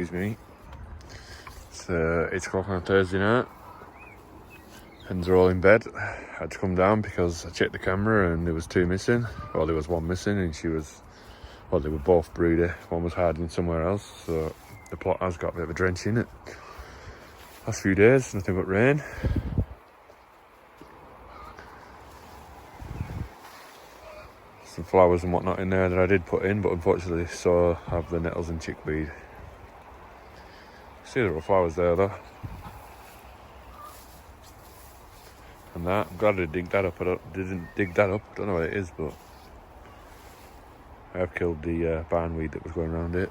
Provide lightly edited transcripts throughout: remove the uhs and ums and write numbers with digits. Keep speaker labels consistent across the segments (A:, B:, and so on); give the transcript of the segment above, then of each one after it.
A: excuse me. It's 8 o'clock on a Thursday night. Hens are all in bed. I had to come down because I checked the camera and there was 2 missing. Well, there was 1 missing and they were both broody. One was hiding somewhere else, so the plot has got a bit of a drench in it. Last few days, nothing but rain. Some flowers and whatnot in there that I did put in, but unfortunately so have the nettles and chickweed. See, there were flowers there though. And that, I'm glad I didn't dig that up. I don't know what it is, but I have killed the barnweed that was going around it.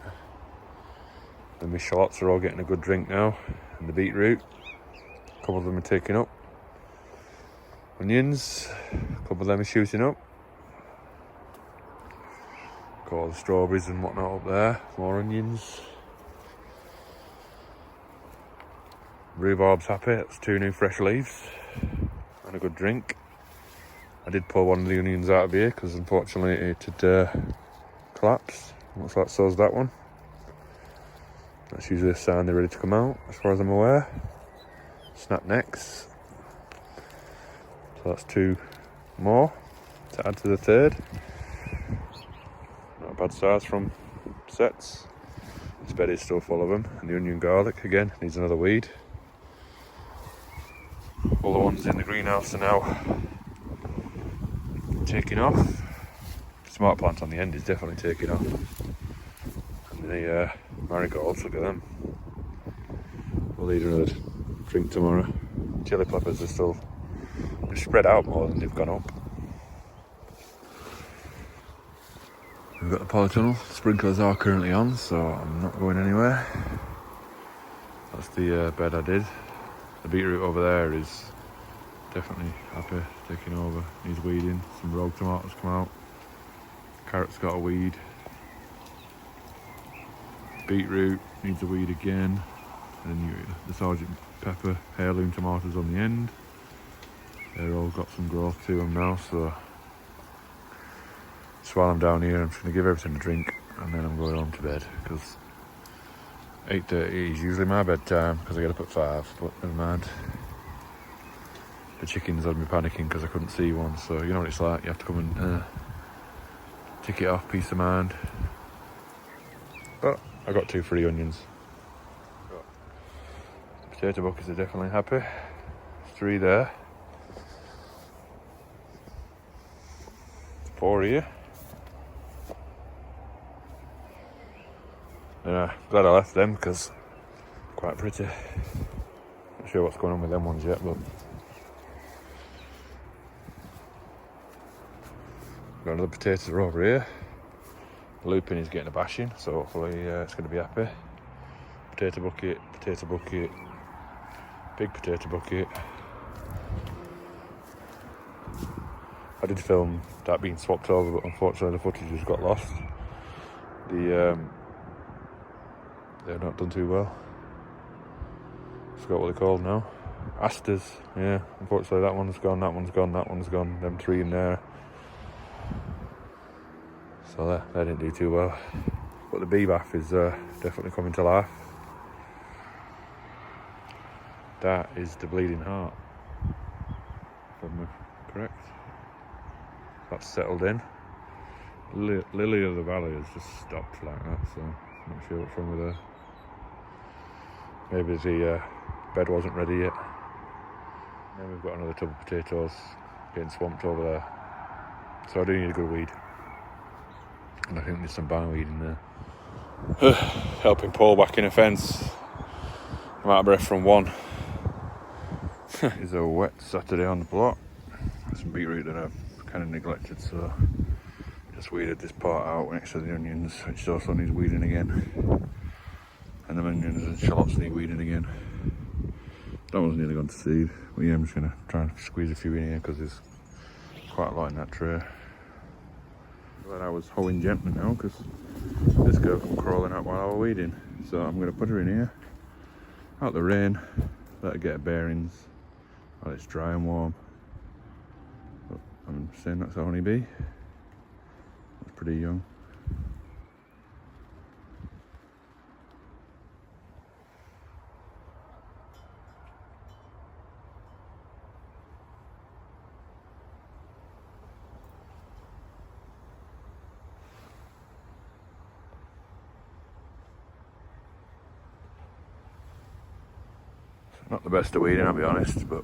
A: And my shallots are all getting a good drink now. And the beetroot, a couple of them are taking up. Onions, a couple of them are shooting up. Got all the strawberries and whatnot up there. More onions. Rhubarb's happy, that's 2 new fresh leaves. And a good drink. I did pull one of the onions out of here because unfortunately it had collapsed. Looks like so's that one. That's usually a sign they're ready to come out, as far as I'm aware. Snap necks. So that's 2 more to add to the 3rd. Not a bad size from sets. This bed is still full of them. And the onion garlic again needs another weed. All the ones in the greenhouse are now taking off. Smart plant on the end is definitely taking off. And the marigolds, look at them. We'll need another drink tomorrow. Chili peppers are still, they've spread out more than they've gone up. We've got the polytunnel. Sprinklers are currently on, so I'm not going anywhere. That's the bed I did. The beetroot over there is definitely happy, taking over. Needs weeding. Some rogue tomatoes come out. Carrot's got a weed. Beetroot needs a weed again. And then the sergeant pepper, heirloom tomatoes on the end. They're all got some growth to them now, so just while I'm down here I'm just going to give everything a drink and then I'm going home to bed because 8:30 is usually my bedtime because I get up at 5, but never mind. The chickens had me panicking because I couldn't see one, so you know what it's like, you have to come and tick it off, peace of mind. But I got 2 free onions. Potato buckets are definitely happy. There's 3 there. 4 here. Yeah, glad I left them because quite pretty. Not sure what's going on with them ones yet, but got another potatoes are over here. The lupin is getting a bashing, so hopefully it's going to be happy. Potato bucket, big potato bucket. I did film that being swapped over, but unfortunately the footage just got lost. They've not done too well. Forgot what they're called now. Asters, yeah. Unfortunately that one's gone, that one's gone, that one's gone. Them 3 in there. So they didn't do too well. But the bee bath is definitely coming to life. That is the bleeding heart, if I'm correct. That's settled in. Lily of the Valley has just stopped like that, so I'm not sure what's wrong with her. Maybe the bed wasn't ready yet. Then we've got another tub of potatoes getting swamped over there. So I do need a good weed. And I think there's some barnweed in there. Helping pull back in a fence. I'm out of breath from one. It's a wet Saturday on the block. There's some beetroot that I've kind of neglected, so just weeded this part out next to the onions, which also needs weeding again. And the onions and shallots need weeding again. That one's nearly gone to seed. But yeah, I'm just going to try and squeeze a few in here because there's quite a lot in that tray. But I was hoeing gently now because this girl come crawling out while I was weeding. So I'm going to put her in here, out the rain, let her get her bearings while it's dry and warm. But I'm saying that's a honeybee. That's pretty young. Not the best of weeding, I'll be honest, but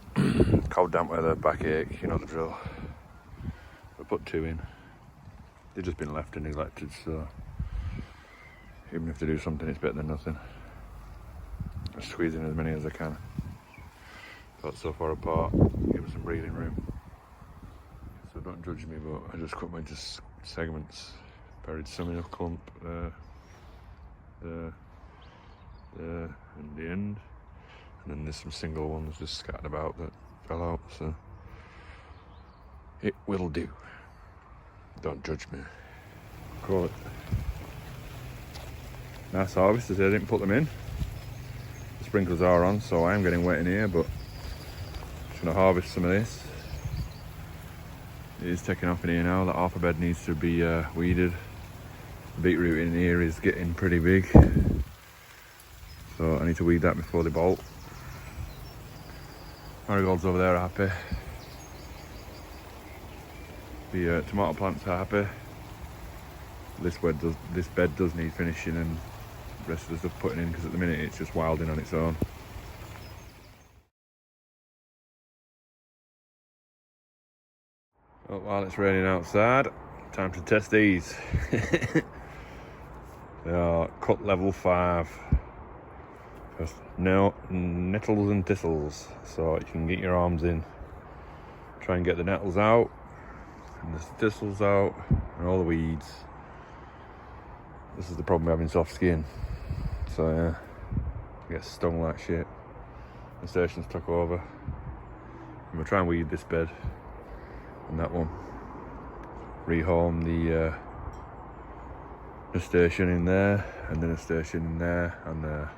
A: cold damp weather, backache, you know the drill. I put 2 in. They've just been left and neglected, so even if they do something, it's better than nothing. I'm squeezing as many as I can. Got so far apart, give them some breathing room. So don't judge me, but I just cut my segments. Buried some in a clump there, and the end. And then there's some single ones just scattered about that fell out, so it will do. Don't judge me. Call it. Nice harvest, I didn't put them in. The sprinklers are on, so I am getting wet in here, but just gonna harvest some of this. It is taking off in here now. That half a bed needs to be weeded. The beetroot in here is getting pretty big, so I need to weed that before they bolt. Marigolds over there are happy. The tomato plants are happy. This bed does need finishing, and the rest of the stuff putting in, because at the minute it's just wilding on its own. Oh, while it's raining outside, time to test these. They are cut level 5. Just no nettles and thistles, so you can get your arms in. Try and get the nettles out, and the thistles out, and all the weeds. This is the problem with having soft skin. So yeah, I get stung like shit. The station's took over. I'm gonna try and weed this bed and that one. Rehome the station in there, and then a station in there, and there.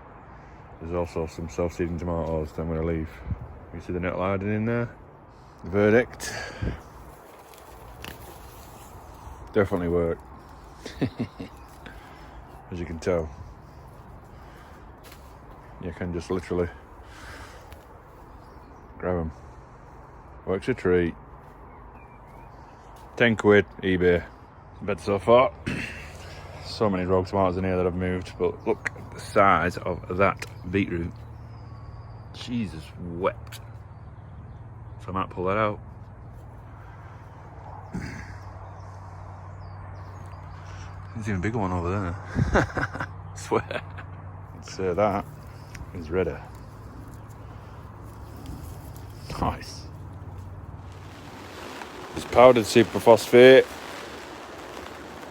A: There's also some self-seeding tomatoes that I'm going to leave. You see the nettle hiding in there? The verdict. Definitely worked. As you can tell. You can just literally grab them. Works a treat. 10 quid, eBay. Bed so far. So many rogue tomatoes in here that I've moved, but look at the size of that beetroot. Jesus wept. So I might pull that out. There's even a bigger one over there. I swear. Let's say that is ready. Nice. It's powdered superphosphate,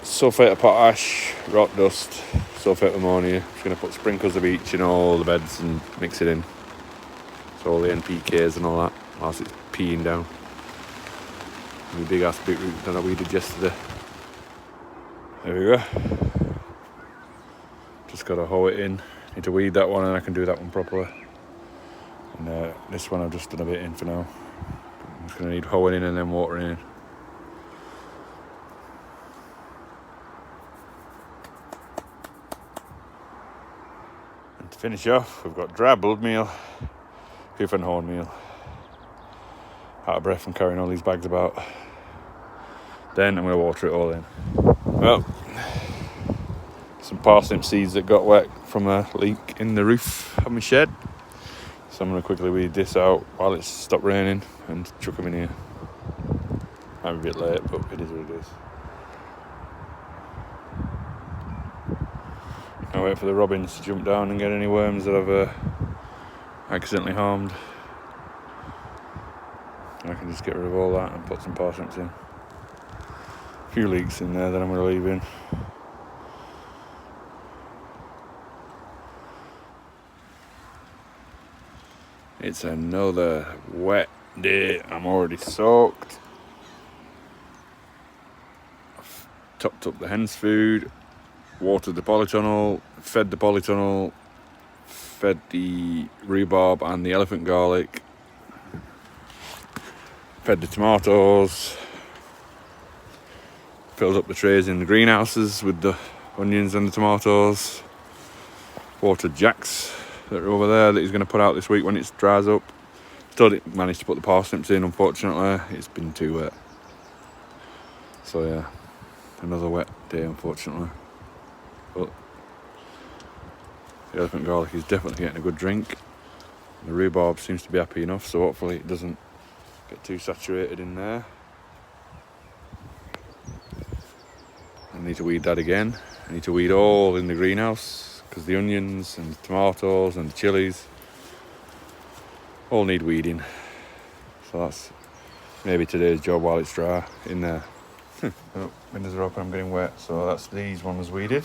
A: sulphate of potash, rock dust, sulphate of ammonia. Just going to put sprinkles of each in all the beds and mix it in. So all the NPKs and all that, whilst it's peeing down. And the big ass beetroot that I weeded yesterday. There we go. Just got to hoe it in. Need to weed that one, and I can do that one properly. And this one I've just done a bit in for now. I'm just going to need hoeing in and then watering in. And to finish off, we've got dry blood meal, hoof and horn meal. Out of breath from carrying all these bags about. Then I'm going to water it all in. Well, some parsnip seeds that got wet from a leak in the roof of my shed. So I'm going to quickly weed this out while it's stopped raining and chuck them in here. Might be a bit late, but it is what it is. I'll wait for the robins to jump down and get any worms that I've accidentally harmed. I can just get rid of all that and put some parsnips in. A few leeks in there that I'm going to leave in. It's another wet day. I'm already soaked. I've topped up the hen's food, watered the polytunnel, fed the polytunnel, fed the rhubarb and the elephant garlic, fed the tomatoes, filled up the trays in the greenhouses with the onions and the tomatoes, watered jacks that are over there that he's going to put out this week when it dries up. Still didn't manage to put the parsnips in, unfortunately. It's been too wet. So yeah, another wet day, unfortunately. But the elephant garlic is definitely getting a good drink. The rhubarb seems to be happy enough, so hopefully it doesn't get too saturated in there. I need to weed that again. I need to weed all in the greenhouse because the onions and the tomatoes and the chilies all need weeding. So that's maybe today's job while it's dry in there. Oh, windows are open, I'm getting wet, so that's these ones weeded.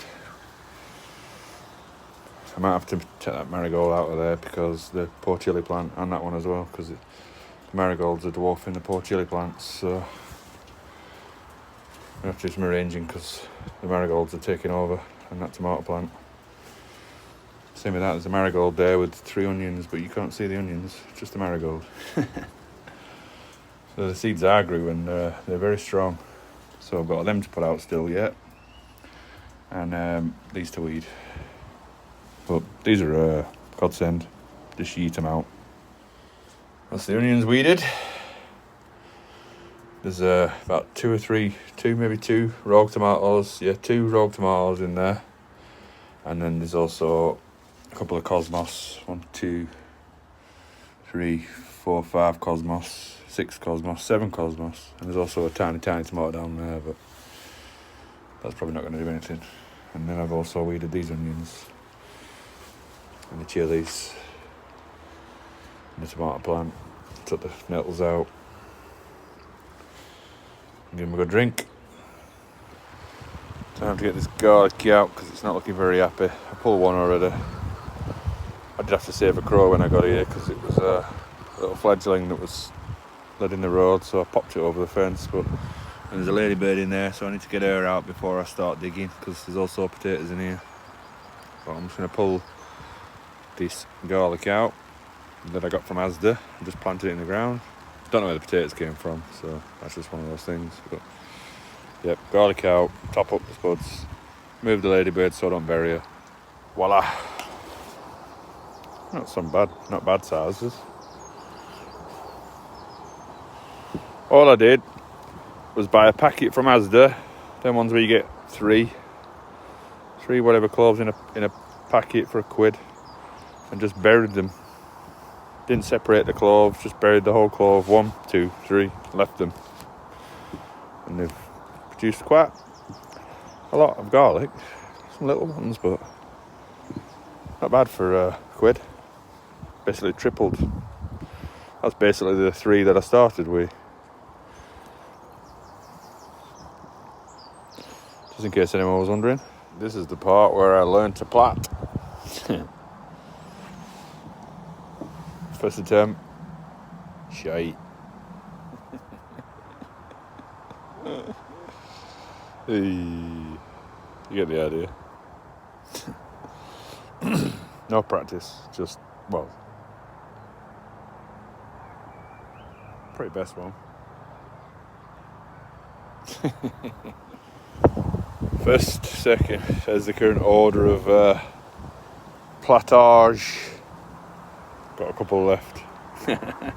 A: I might have to take that marigold out of there because the poor chili plant, and that one as well, because the marigolds are dwarfing the poor chili plants, so I have to do some arranging because the marigolds are taking over and that tomato plant. Same with that, there's a marigold there with 3 onions, but you can't see the onions, just the marigold. So the seeds I grew and they're very strong. So I've got them to put out still yet. And these to weed. But these are godsend, just eat them out. That's the onions weeded. There's about 2 rogue tomatoes. Yeah, 2 rogue tomatoes in there. And then there's also a couple of cosmos. 1, 2, 3, 4, 5 cosmos. 6 cosmos, 7 cosmos. And there's also a tiny tomato down there, but that's probably not going to do anything. And then I've also weeded these onions. And the chilies. And the tomato plant. Took the nettles out. Give them a good drink. Time to get this garlic out because it's not looking very happy. I pulled one already. I did have to save a crow when I got here because it was a little fledgling that was led in the road, so I popped it over the fence. But there's a ladybird in there, so I need to get her out before I start digging because there's also potatoes in here. But I'm just going to pull this garlic out that I got from Asda and just plant it in the ground. Don't know where the potatoes came from, so that's just one of those things. But yep, garlic out, top up the spuds, move the ladybird so I don't bury her. Voila! Not bad sizes. All I did was buy a packet from Asda, them ones where you get three whatever cloves in a packet for £1, and just buried them. Didn't separate the cloves, just buried the whole clove, 1, 2, 3, left them. And they've produced quite a lot of garlic. Some little ones, but not bad for £1. Basically tripled. That's basically the 3 that I started with. Just in case anyone was wondering. This is the part where I learned to plat. First attempt. Shite. You get the idea. No practice, just, well, pretty best one. First, second, there's the current order of platage. Got a couple left. That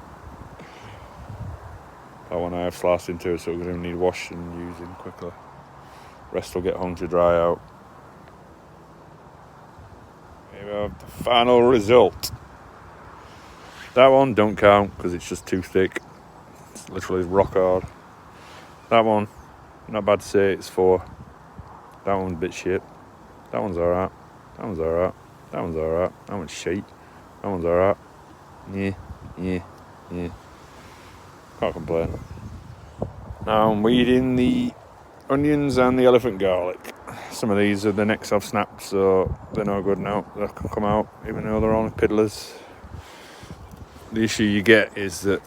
A: one I have sliced into, so we're going to need washing and using quickly. Rest will get hung to dry out. Here we have the final result. That one don't count because it's just too thick. It's literally rock hard. That one, not bad to say, it's 4. That one's a bit shit. That one's alright. That one's alright. That one's alright. That one's shite. That one's alright. Yeah. Can't complain. Now I'm weeding the onions and the elephant garlic. Some of these are the necks I've snapped, so they're no good now. They can come out, even though they're only piddlers. The issue you get is that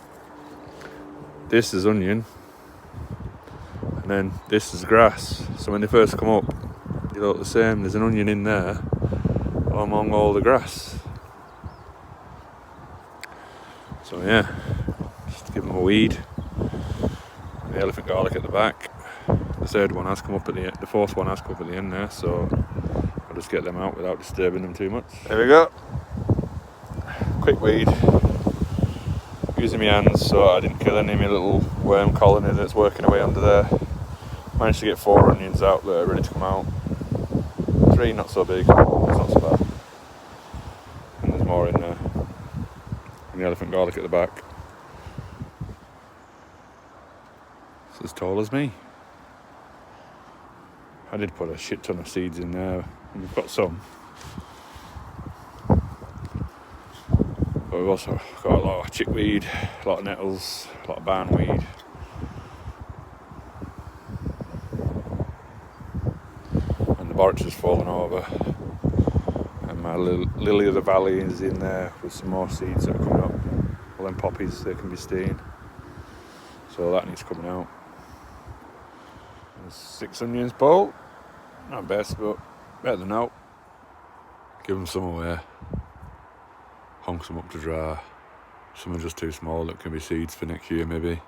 A: this is onion, and then this is grass. So when they first come up, they look the same. There's an onion in there among all the grass. So yeah, just give them a weed. The elephant garlic at the back. The third one has come up at the end. The fourth one has come up at the end there, so I'll just get them out without disturbing them too much. There we go. Quick weed. Using my hands so I didn't kill any of my little worm colony that's working away under there. Managed to get 4 onions out that are ready to come out. 3 not so big, it's not so bad. And there's more in there. the elephant garlic at the back. It's as tall as me. I did put a shit ton of seeds in there, and we've got some. But we've also got a lot of chickweed, a lot of nettles, a lot of barnweed. And the borage has fallen over. And my lily of the valley is in there with some more seeds that are coming up. All them poppies, they can be staying. So that needs coming out. There's 6 onions, Paul. Not best, but better than out. Give them some away. Honk them up to dry. Some are just too small that can be seeds for next year maybe.